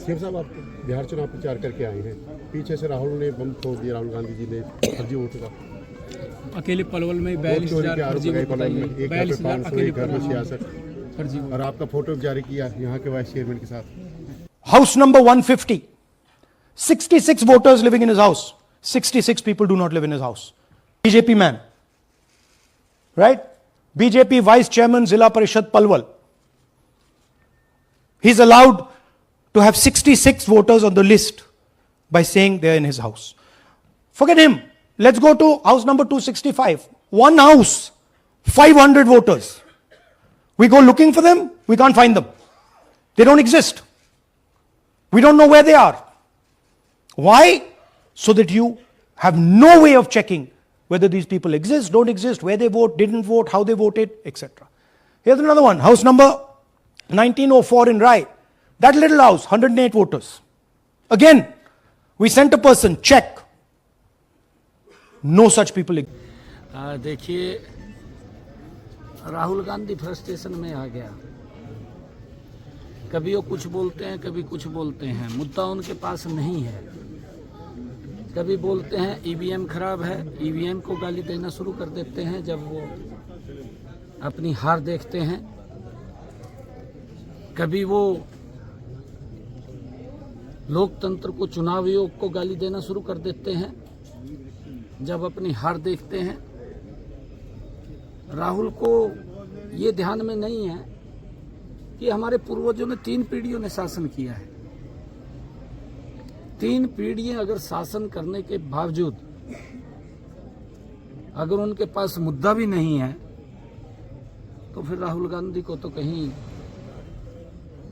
CM साहब, आप बिहार चुनाव प्रचार करके आए हैं, पीछे से राहुल ने बम फोड़ दिया, राहुल गांधी जी ने फर्जी वोट का अकेले पलवल में 42,000 फर्जी वोट बताइए, 42,000 अकेले फर्जी वोट। और आपका फोटो जारी किया यहाँ के वाइस चेयरमैन के साथ। House number 150, 66 voters living in his house. 66 people do not live in his house. BJP man, right? BJP Vice Chairman Zilla Parishad Palwal. He's allowed to have 66 voters on the list by saying they're in his house. Forget him. Let's go to house number 265. One house, 500 voters. We go looking for them, we can't find them. They don't exist. We don't know where they are. Why? So that you have no way of checking whether these people exist, don't exist, where they vote, didn't vote, how they voted, etc. Here's another one. House number 1904 in Rai. That little house, 108 voters. Again, we sent a person, check. No such people exist. देखिए, Rahul Gandhi frustration में आ गया। कभी वो कुछ बोलते हैं, कभी कुछ बोलते हैं, मुद्दा उनके पास नहीं है। कभी बोलते हैं ईवीएम खराब है, ईवीएम को गाली देना शुरू कर देते हैं जब वो अपनी हार देखते हैं। कभी वो लोकतंत्र को, चुनाव आयोग को गाली देना शुरू कर देते हैं जब अपनी हार देखते हैं। राहुल को ये ध्यान में नहीं है कि हमारे पूर्वजों ने 3 पीढ़ियों ने शासन किया है। 3 पीढ़ियां अगर शासन करने के बावजूद अगर उनके पास मुद्दा भी नहीं है तो फिर राहुल गांधी को तो कहीं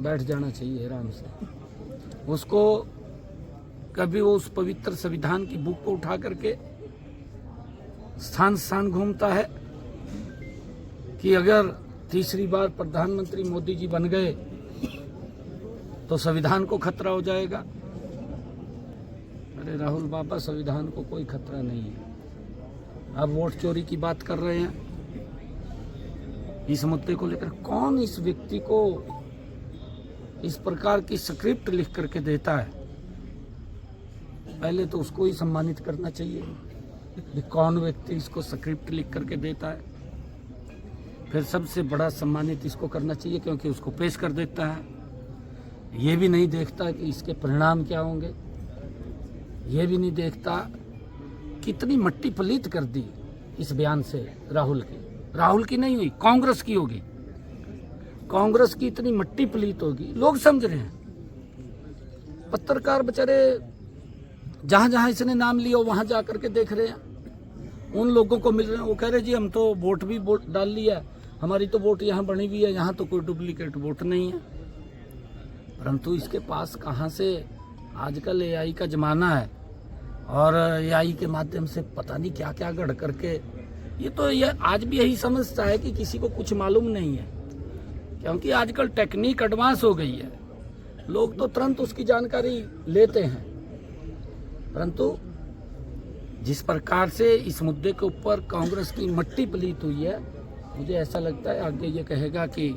बैठ जाना चाहिए आराम से। उसको कभी वो उस पवित्र संविधान की बुक को उठा करके स्थान स्थान घूमता है कि अगर तीसरी बार प्रधानमंत्री मोदी जी बन गए तो संविधान को खतरा हो जाएगा। अरे राहुल बाबा, संविधान को कोई खतरा नहीं है। अब वोट चोरी की बात कर रहे हैं, इस मुद्दे को लेकर कौन इस व्यक्ति को इस प्रकार की स्क्रिप्ट लिख करके देता है? पहले तो उसको ही सम्मानित करना चाहिए कि कौन व्यक्ति इसको स्क्रिप्ट लिख करके देता है। फिर सबसे बड़ा सम्मानित इसको करना चाहिए क्योंकि उसको पेश कर देता है। ये भी नहीं देखता कि इसके परिणाम क्या होंगे, ये भी नहीं देखता। कितनी मट्टी पलीत कर दी इस बयान से राहुल की नहीं हुई, कांग्रेस की होगी। कांग्रेस की इतनी मट्टी पलीत होगी, लोग समझ रहे हैं। पत्रकार बेचारे जहां जहां इसने नाम लिया वहां जा करके देख रहे हैं, उन लोगों को मिल रहे हैं। वो कह रहे जी हम तो वोट भी डाल लिया, हमारी तो वोट यहाँ बनी हुई है, यहाँ तो कोई डुप्लीकेट वोट नहीं है। परंतु इसके पास कहाँ से, आजकल एआई का ज़माना है और एआई के माध्यम से पता नहीं क्या क्या गढ़ करके ये आज भी यही समझता है कि किसी को कुछ मालूम नहीं है, क्योंकि आजकल टेक्निक एडवांस हो गई है। लोग तो तुरंत उसकी जानकारी लेते हैं। परंतु जिस प्रकार से इस मुद्दे के ऊपर कांग्रेस की मट्टी पलीत हुई है, मुझे ऐसा लगता है आगे ये कहेगा कि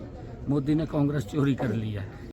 मोदी ने कांग्रेस चोरी कर लिया है।